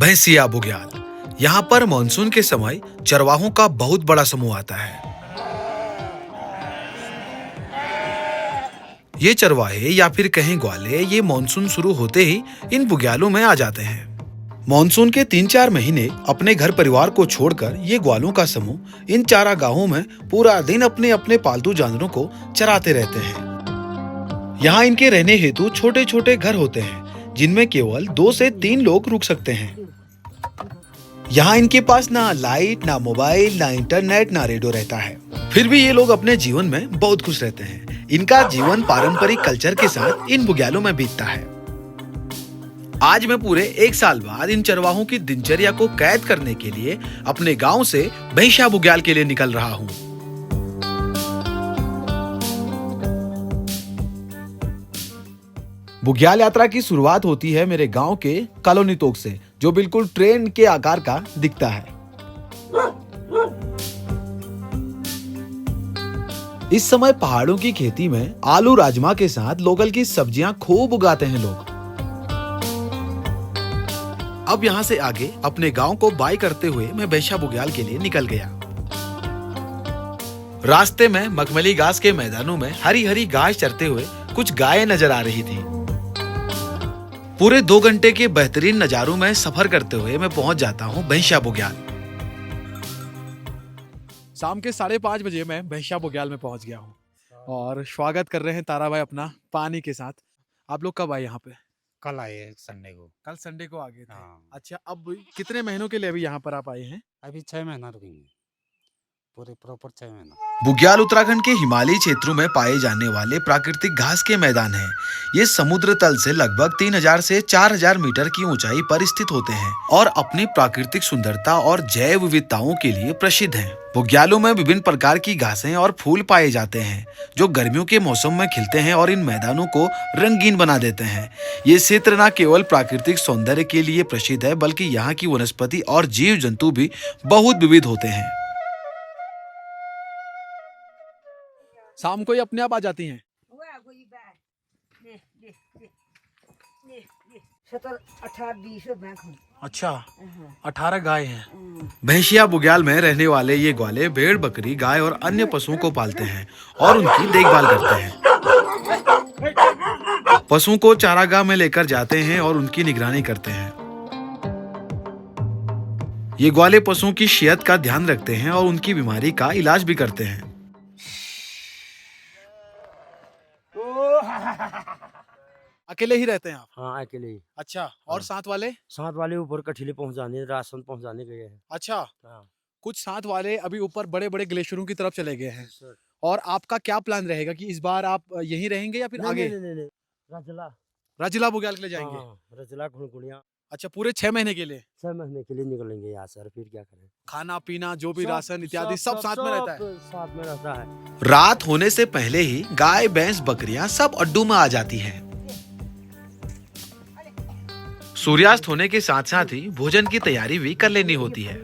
भैंसिया बुग्याल। यहाँ पर मानसून के समय चरवाहों का बहुत बड़ा समूह आता है। ये चरवाहे या फिर कहें ग्वाले ये मानसून शुरू होते ही इन बुग्यालों में आ जाते हैं। मानसून के 3-4 महीने अपने घर परिवार को छोड़कर ये ग्वालों का समूह इन चारागाहों में पूरा दिन अपने अपने पालतू जानवरों को चराते रहते हैं। यहाँ इनके रहने हेतु छोटे छोटे घर होते हैं जिनमें केवल 2 से 3 लोग रुक सकते हैं। यहाँ इनके पास ना लाइट, ना मोबाइल, ना इंटरनेट, ना रेडियो रहता है। फिर भी ये लोग अपने जीवन में बहुत खुश रहते हैं। इनका जीवन पारंपरिक कल्चर के साथ इन बुग्यालों में बीतता है। आज मैं पूरे 1 साल बाद इन चरवाहों की दिनचर्या को कैद करने के लिए अपने गांव से भैंसिया बुग्याल के लिए निकल रहा हूँ। बुग्याल यात्रा की शुरुआत होती है मेरे गांव के कॉलोनी तोक से, जो बिल्कुल ट्रेन के आकार का दिखता है। इस समय पहाड़ों की खेती में आलू राजमा के साथ लोकल की सब्जियां खूब उगाते हैं लोग। अब यहाँ से आगे अपने गांव को बाय करते हुए मैं भैंसिया बुग्याल के लिए निकल गया। रास्ते में मखमली घास के मैदानों में हरी हरी घास चरते हुए कुछ गायें नजर आ रही थी। पूरे 2 घंटे के बेहतरीन नजारों में सफर करते हुए मैं पहुंच जाता हूं भैंसिया बुग्याल। शाम के 5:30 बजे मैं भैंसिया बुग्याल में पहुंच गया हूं और स्वागत कर रहे हैं तारा भाई अपना पानी के साथ। आप लोग कब आए यहाँ पे? कल आए संडे को। कल संडे को आ गए थे। हाँ। अच्छा, अब कितने महीनों के लिए अभी यहाँ पर आप आए हैं? अभी 6 महीना रुकेंगे, पूरे प्रॉपर 6 महीना। बुग्याल उत्तराखंड के हिमालयी क्षेत्रों में पाए जाने वाले प्राकृतिक घास के मैदान हैं। ये समुद्र तल से लगभग 3000 से 4000 मीटर की ऊंचाई पर स्थित होते हैं और अपनी प्राकृतिक सुंदरता और जैव विविधताओं के लिए प्रसिद्ध हैं। बुग्यालों में विभिन्न प्रकार की घासें और फूल पाए जाते हैं जो गर्मियों के मौसम में खिलते हैं और इन मैदानों को रंगीन बना देते हैं। ये क्षेत्र न केवल प्राकृतिक सौंदर्य के लिए प्रसिद्ध है बल्कि यहाँ की वनस्पति और जीव जंतु भी बहुत विविध होते हैं। शाम को ही अपने आप आ जाती हैं। 17-18-20 अच्छा, 18 गाय हैं। भैंसिया बुग्याल में रहने वाले ये ग्वाले भेड़, बकरी, गाय और अन्य पशुओं को पालते हैं और उनकी देखभाल करते हैं। पशुओं को चारागाह में लेकर जाते हैं और उनकी निगरानी करते हैं। ये ग्वाले पशुओं की सेहत का ध्यान रखते हैं और उनकी बीमारी का इलाज भी करते हैं। अकेले ही रहते हैं आप? हाँ, अकेले ही। अच्छा, और साथ वाले? साथ वाले ऊपर कठिले पहुंचाने, राशन पहुंचाने गए हैं। अच्छा, हाँ। कुछ साथ वाले अभी ऊपर बड़े बड़े ग्लेशियरों की तरफ चले गए हैं। सर। और आपका क्या प्लान रहेगा कि इस बार आप यहीं रहेंगे या फिर आगे? नहीं, रजला। रजिला बुग्याल के लिए जाएंगे? हाँ, रजला घुड़गुड़िया। अच्छा, पूरे 6 महीने के लिए? 6 महीने के लिए निकलेंगे यहाँ सर, फिर क्या करें। खाना पीना जो भी सब- राशन इत्यादि सब साथ में रहता है? साथ में रहता है। रात होने से पहले ही गाय, भैंस, बकरियां सब अड्डू में आ जाती हैं। सूर्यास्त होने के साथ साथ ही भोजन की तैयारी भी कर लेनी होती है।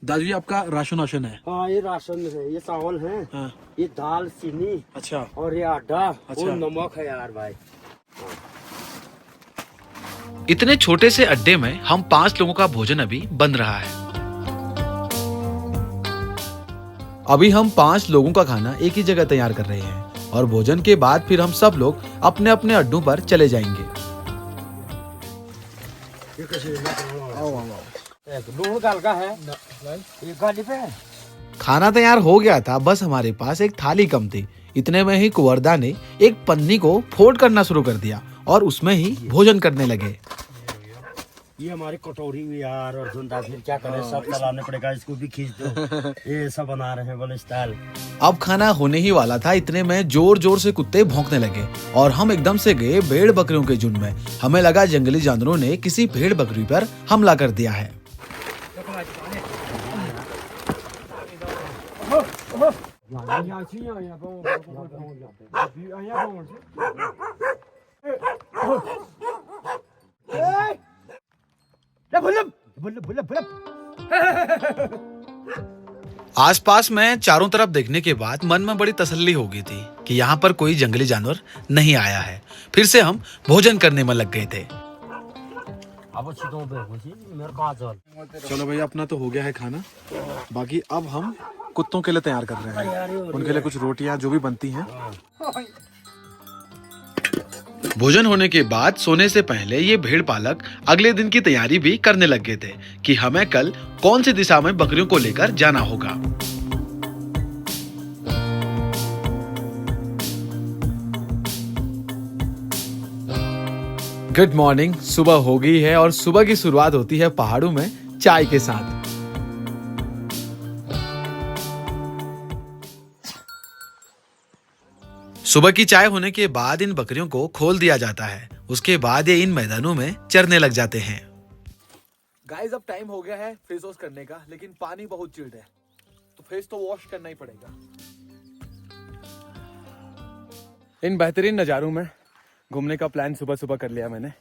दादू जी, आपका राशन वाशन है? हाँ, ये राशन है, ये चावल है, हाँ। ये दाल, चीनी, अच्छा, और ये आटा, अच्छा। और नमक है यार भाई। इतने छोटे से अड्डे में हम 5 लोगों का भोजन अभी बन रहा है। अभी हम 5 लोगों का खाना एक ही जगह तैयार कर रहे हैं और भोजन के बाद फिर हम सब लोग अपने अपने अड्डों पर चले जाएंगे। लूण गाल का है, ये गाली पे है। खाना तैयार हो गया था, बस हमारे पास एक थाली कम थी। इतने में ही कुंवरदा ने एक पन्नी को फोल्ड करना शुरू कर दिया और उसमें ही भोजन करने लगे। ये हमारी कटोरी हुई यार, और धुंधा, फिर क्या करें, सब चलाने पड़ेगा, इसको भी खींच दो। ये सब बना रहे हैं बोले स्टाइल। अब खाना होने ही वाला था, इतने में जोर जोर से कुत्ते भौंकने लगे और हम एकदम से गए भेड़ बकरियों के झुंड में। हमें लगा जंगली जानवरों ने किसी भेड़ बकरी पर हमला कर दिया है। आसपास में चारों तरफ देखने के बाद मन में बड़ी तसल्ली हो गई थी कि यहाँ पर कोई जंगली जानवर नहीं आया है। फिर से हम भोजन करने में लग गए थे। अब छिटों पे कुछ मेरे को चल। चलो भैया, अपना तो हो गया है खाना। बाकी अब हम कुत्तों के लिए तैयार कर रहे हैं। उनके लिए कुछ रोटियां जो भी बनती हैं। भोजन होने के बाद सोने से पहले ये भेड़ पालक अगले दिन की तैयारी भी करने लग गए थे कि हमें कल कौन सी दिशा में बकरियों को लेकर जाना होगा। Good morning. सुबह हो गई है और सुबह की शुरुआत होती है पहाड़ों में चाय के साथ। सुबह की चाय होने के बाद इन बकरियों को खोल दिया जाता है। उसके बाद ये इन मैदानों में चरने लग जाते हैं। गाइस, अब टाइम हो गया है फेस वॉश करने का, लेकिन पानी बहुत चिल्ड है तो फेस तो वॉश करना ही पड़ेगा। इन बेहतरीन नज़ारों में घूमने का प्लान सुबह सुबह कर लिया मैंने।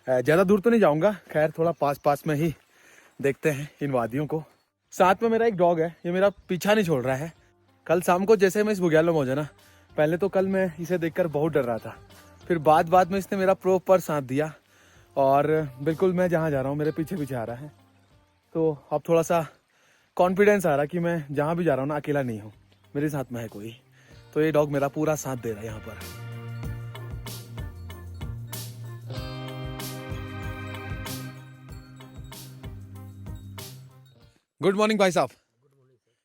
ज़्यादा दूर तो नहीं जाऊंगा, खैर थोड़ा पास पास में ही देखते हैं इन वादियों को। साथ में मेरा एक डॉग है, ये मेरा पीछा नहीं छोड़ रहा है। कल शाम को जैसे मैं इस बुग्यालों में पहुंचा ना, पहले तो कल मैं इसे देखकर बहुत डर रहा था, फिर बाद में इसने मेरा प्रॉपर साथ दिया और बिल्कुल मैं जहाँ जा रहा हूँ मेरे पीछे पीछे आ रहा है। तो अब थोड़ा सा कॉन्फिडेंस आ रहा कि मैं जहाँ भी जा रहा हूँ ना, अकेला नहीं हूँ, मेरे साथ में है कोई। तो ये डॉग मेरा पूरा साथ दे रहा है यहाँ पर। गुड मॉर्निंग भाई साहब।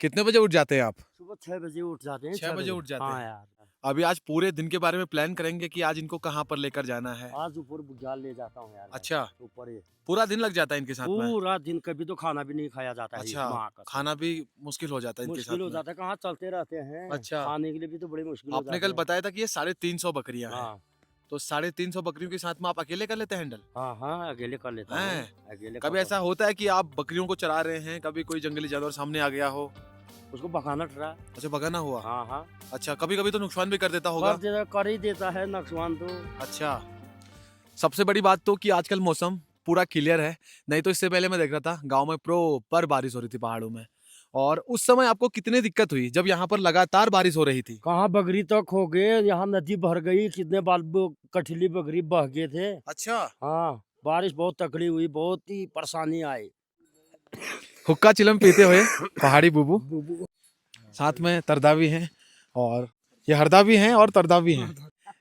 कितने बजे उठ जाते हैं आप? सुबह 6 बजे उठ जाते हैं। 6 बजे उठ जाते हाँ हैं। यार, अभी आज पूरे दिन के बारे में प्लान करेंगे कि आज इनको कहाँ पर लेकर जाना है। आज ऊपर बुग्याल ले जाता हूँ यार। अच्छा, ऊपर ये पूरा दिन लग जाता है इनके साथ में। पूरा दिन, कभी तो खाना भी नहीं खाया जाता है। अच्छा, वहाँ का खाना भी मुश्किल हो जाता है इनके मुश्किल हो साथ में। जाता है, कहाँ चलते रहते हैं। अच्छा। खाने के लिए भी तो बड़ी मुश्किल हो आपने जाती कल है। बताया था कि ये 350 बकरियां हैं। हाँ तो 350 बकरियों के साथ में आप अकेले कर लेते हैं हैंडल? हाँ हाँ, अकेले कर लेता हूँ। हैं? अकेले कभी ऐसा होता है कि आप बकरियों को चरा रहे हैं, कभी कोई जंगली जानवर सामने आ गया हो? उसको भगाना ठहरा। अच्छा, भगाना हुआ। हाँ हाँ, अच्छा, कभी कभी तो नुकसान भी कर देता होगा। कर ही देता है नुकसान तो। अच्छा, सबसे बड़ी बात तो कि आजकल मौसम पूरा क्लियर है, नहीं तो इससे पहले मैं देख रहा था गांव में प्रॉपर बारिश हो रही थी पहाड़ों में। और उस समय आपको कितनी दिक्कत हुई जब यहाँ पर लगातार बारिश हो रही थी? कहाँ बगरी तक हो गए, यहाँ नदी भर गई, कितने बार कठिली बगरी बह गए थे। अच्छा, हाँ, बारिश बहुत तकड़ी हुई, बहुत ही परेशानी आई। हुक्का चिलम पीते हुए पहाड़ी बुबू, साथ में तरदा भी हैं और ये हरदा भी हैं और तरदा भी हैं।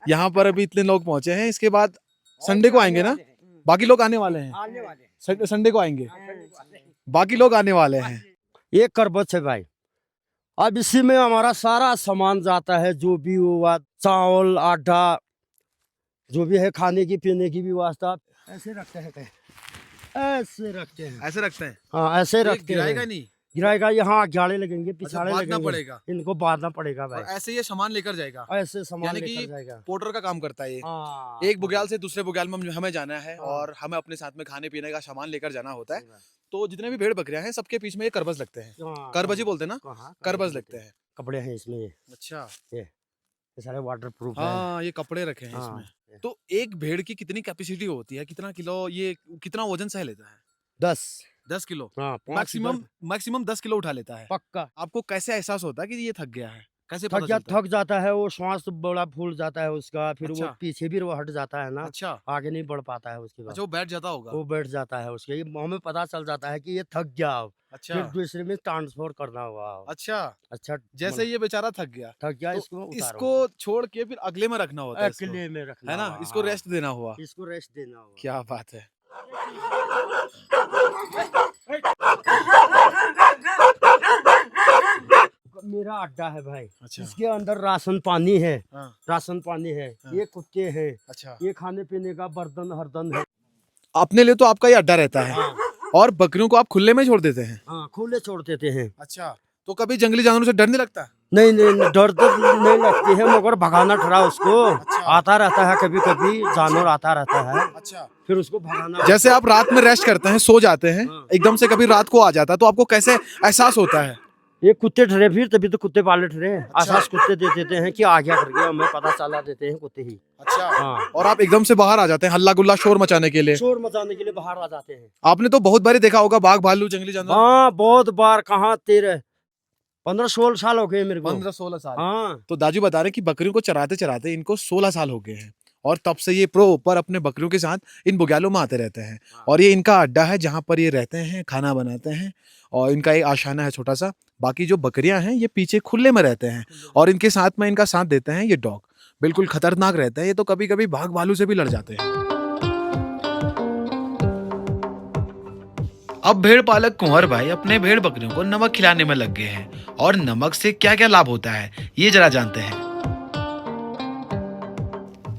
यहाँ पर अभी इतने लोग पहुंचे हैं, इसके बाद संडे को आएंगे ना, बाकी लोग आने वाले हैं। संडे को आएंगे, बाकी लोग आने वाले हैं। एक करबत है भाई, अब इसी में हमारा सारा सामान जाता है, जो भी हुआ, चावल आटा जो भी है, खाने की पीने की भी व्यवस्था। ऐसे रखते हैं, ऐसे रखते हैं, ऐसे रखते हैं। हाँ ऐसे रखते हैं। गिराएगा नहीं? गिराएगा, यहाँ जाड़े लगेंगे, पिछाड़े बांधना लगेंगे, पड़ेगा। इनको बांधना पड़ेगा भाई। और ऐसे ये सामान लेकर जाएगा, ऐसे सामान यानी कि लेकर जाएगा। पोर्टर का काम करता है ये। हाँ, एक बुग्याल से दूसरे बुग्याल में हमें जाना है हाँ। और हमें अपने साथ में खाने पीने का सामान लेकर जाना होता है। तो जितने भी भेड़ बकरियां हैं सबके पीछे में ये करबज लगते हैं। हाँ, करबजी बोलते हैं ना, कहाँ? करबज लगते हैं। कपड़े हैं इसमें, ये अच्छा, सारे वाटर प्रूफ है। हाँ, ये कपड़े रखे हैं हाँ, इसमें। तो एक भेड़ की कितनी कैपेसिटी होती है, कितना किलो, ये कितना वजन सह लेता है? 10 किलो। हाँ, 5 मैक्सिमम 10 किलो उठा लेता है। पक्का। आपको कैसे एहसास होता है कि ये थक गया है? कैसे थक पता चलता है? थक जाता है वो, श्वास बड़ा फूल जाता है उसका, फिर वो अच्छा। पीछे भी वो हट जाता है ना, अच्छा, आगे नहीं बढ़ पाता है उसके बाद। अच्छा, वो बैठ जाता होगा। वो बैठ जाता है उसके, ये हमें पता चल जाता है कि ये थक गया अब, अच्छा, फिर दूसरे में ट्रांसफर करना होगा। अच्छा, अच्छा, जैसे ये बेचारा थक गया, थक गया, तो इसको इसको छोड़ के फिर अगले में रखना होता है इसको, अकेले में रखना है ना? होगा, इसको हाँ। रेस्ट देना हुआ। इसको रेस्ट देना होगा। क्या बात है। मेरा अड्डा है भाई। अच्छा, इसके अंदर राशन पानी है, हाँ, राशन पानी है, हाँ। ये कुत्ते हैं, अच्छा। ये खाने पीने का बर्तन हरदन है। अपने लिए तो आपका ये अड्डा रहता है हाँ, और बकरियों को आप खुले में छोड़ देते हैं। हाँ, खुले छोड़ देते हैं। अच्छा, तो कभी जंगली जानवरों से डर नहीं लगता? नहीं नहीं, डर तो नहीं लगती है, मगर भगाना ठहरा उसको। अच्छा। आता रहता है, कभी कभी जानवर आता रहता है, अच्छा, फिर उसको भगाना। जैसे आप रात में रेस्ट करते हैं, सो जाते हैं, हाँ। एकदम से कभी रात को आ जाता है, तो आपको कैसे एहसास होता है? ये कुत्ते ठहरे, फिर तभी तो कुत्ते पाले ठहरे। आसास कुत्ते दे देते हैं कि आ गया कर गया, हमें पता चला देते हैं कुत्ते ही। अच्छा, हाँ, और आप एकदम से बाहर आ जाते हैं हल्ला गुल्ला शोर मचाने के लिए? शोर मचाने के लिए बाहर आ जाते हैं। आपने तो बहुत बारी देखा होगा बाघ भालू जंगली जानवर। हाँ, बहुत बार, कहाँ तेरे 15-16 साल हो गए मेरे को। 15-16 साल। हाँ तो दाजू बता रहे कि बकरियों को चराते चराते इनको 16 साल हो गए हैं और तब से ये प्रॉपर अपने बकरियों के साथ इन बुग्यालों में आते रहते हैं। और ये इनका अड्डा है जहाँ पर ये रहते हैं, खाना बनाते हैं और इनका एक आशाना है छोटा सा। बाकी जो बकरियां हैं ये पीछे खुले में रहते हैं और इनके साथ में इनका साथ देते हैं ये डॉग। बिल्कुल खतरनाक रहते हैं ये, तो कभी कभी भाग भालू से भी लड़ जाते हैं। अब भेड़ पालक कुंवर भाई अपने भेड़ बकरियों को नमक खिलाने में लग गए हैं और नमक से क्या क्या लाभ होता है ये जरा जानते हैं।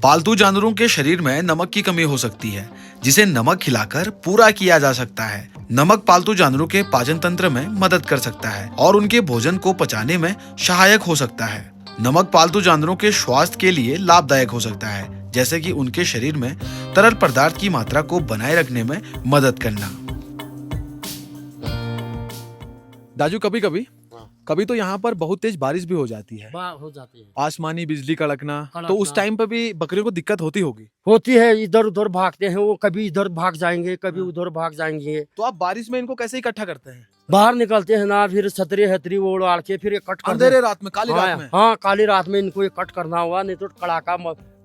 पालतू जानवरों के शरीर में नमक की कमी हो सकती है जिसे नमक खिलाकर पूरा किया जा सकता है। नमक पालतू जानवरों के पाचन तंत्र में मदद कर सकता है और उनके भोजन को पचाने में सहायक हो सकता है। नमक पालतू जानवरों के स्वास्थ्य के लिए लाभदायक हो सकता है, जैसे कि उनके शरीर में तरल पदार्थ की मात्रा को बनाए रखने में मदद करना। दाजू कभी तो यहाँ पर बहुत तेज बारिश भी हो जाती है, हो जाती है, आसमानी बिजली कड़कना, तो उस टाइम पे भी बकरियों को दिक्कत होती होगी। होती है। इधर उधर भागते हैं वो, कभी इधर भाग जाएंगे, कभी उधर भाग जाएंगे। तो आप बारिश में इनको कैसे इकट्ठा करते हैं? बाहर निकलते हैं ना, फिर छतरी हतरी ओढ़ आड़ के फिर इकट्ठ कर अंधेरे रात में, काली रात में? हाँ काली रात में इनको इकट्ठ करना हुआ, नहीं तो कड़ाका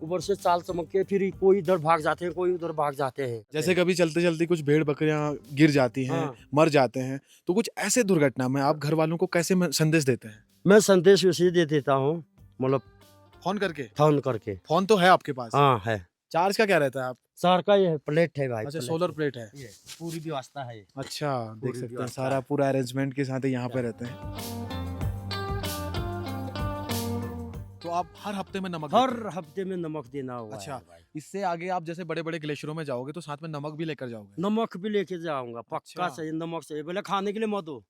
ऊपर से चाल चमक के फिर कोई इधर भाग जाते हैं, कोई उधर भाग जाते हैं। जैसे कभी चलते चलते कुछ भेड़ बकरियां गिर जाती हैं, हाँ। मर जाते हैं, तो कुछ ऐसे दुर्घटना में आप घर वालों को कैसे संदेश देते हैं? मैं संदेश उसे दे देता हूँ, मतलब फोन करके? फोन करके। फोन तो है आपके पास? हाँ है। चार्ज का क्या रहता है आप? सर का ये प्लेट है भाई। अच्छा, सोलर प्लेट है, ये पूरी व्यवस्था है। अच्छा देख पूरी सकते हैं व्यवस्था सारा है। पूरा अरेंजमेंट के साथ यहाँ पे रहते हैं। तो आप हर हफ्ते में नमक हर देते हैं? हफ्ते में नमक देना हुआ अच्छा। है भाई। इससे आगे आप जैसे बड़े बड़े ग्लेशियरों में जाओगे तो साथ में नमक भी लेकर जाओगे? नमक भी लेके जाऊंगा, पक्का अच्छा। चाहिए, नमक चाहिए, बोले खाने के लिए मत दो।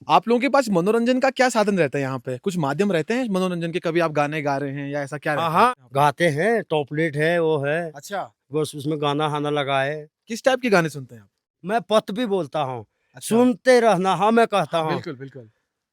आप लोगों के पास मनोरंजन का क्या साधन रहता है यहाँ पे? कुछ माध्यम रहते हैं मनोरंजन के? कभी आप गाने गा रहे हैं या ऐसा क्या रहता है? हाँ गाते हैं, टॉपलेट है वो है, अच्छा, बस उसमें गाना हाना लगा है। किस टाइप के गाने सुनते हैं आप? मैं पत भी बोलता हूँ, अच्छा। सुनते रहना। हाँ मैं कहता हाँ, हूँ, बिल्कुल बिल्कुल।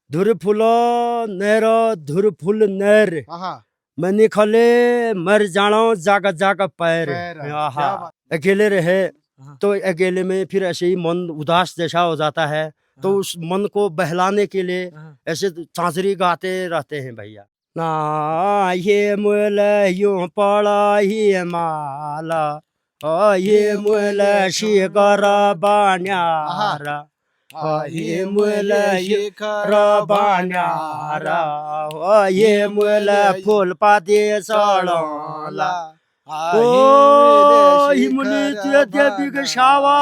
धुर फुलो नैरो धुर फुल नैर, हाँ, मैं निखले मर जानो जाग जाग पैर। पैर, आहा। क्या बात। अकेले रहे हाँ। तो अकेले में फिर ऐसे ही मन उदास जैसा हो जाता है, तो हाँ। उस मन को बहलाने के लिए हाँ। ऐसे चांचरी गाते रहते हैं भैया। ना ये मुल यूं पड़ा ही माला, ये मुल शिकर बान्यारा, ये मुल शिकर बान्यारा, ये मुल फूल पाती सड़ोला, ओ हिमली ते देवी के शावा,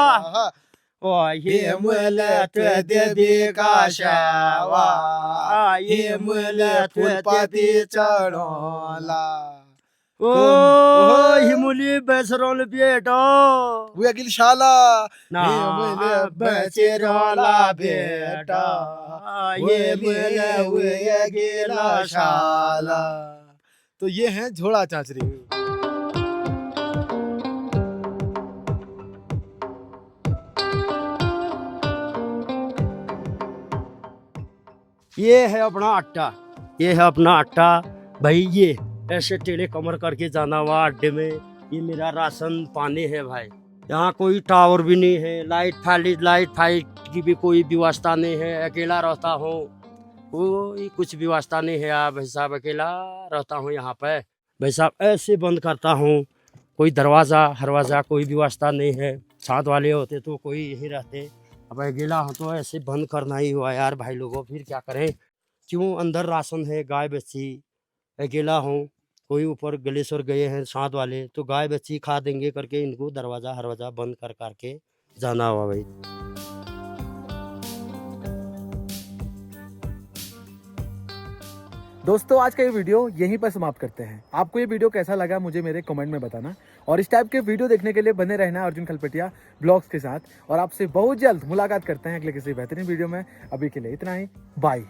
ओ ये मुल ते देवी का शावा, ये मुल ते देवी चढ़ोला, ओ हिमली बेसरोल बेटो, वो अगिल शाला ना बेचरोला बेटा, ये मुल हुए गिला शाला। तो ये है झोड़ा चांचरी। ये है अपना अट्टा, ये है अपना अट्टा भाई। ये ऐसे टेढ़े कमर करके जाना हुआ अड्डे में। ये मेरा राशन पानी है भाई। यहाँ कोई टावर भी नहीं है, लाइट फाइट की भी कोई व्यवस्था नहीं है। अकेला रहता हूँ, कोई कुछ व्यवस्था नहीं है। आप भाई साहब, अकेला रहता हूँ यहाँ पे भाई साहब। ऐसे बंद करता हूँ, कोई दरवाज़ा हरवाज़ा कोई व्यवस्था नहीं है। साथ वाले होते तो कोई यही रहते, अब अकेला हो तो ऐसे बंद करना ही हुआ यार भाई लोगों। फिर क्या करें, क्यों अंदर राशन है, गाय बच्ची, अकेला हूँ। कोई ऊपर गलेश्वर गए हैं साथ वाले, तो गाय बच्ची खा देंगे करके इनको दरवाज़ा हरवाज़ा बंद कर करके जाना हुआ भाई। दोस्तों आज का ये वीडियो यहीं पर समाप्त करते हैं। आपको ये वीडियो कैसा लगा मुझे मेरे कमेंट में बताना, और इस टाइप के वीडियो देखने के लिए बने रहना अर्जुन खलपेटिया ब्लॉग्स के साथ। और आपसे बहुत जल्द मुलाकात करते हैं अगले किसी बेहतरीन वीडियो में। अभी के लिए इतना ही, बाय।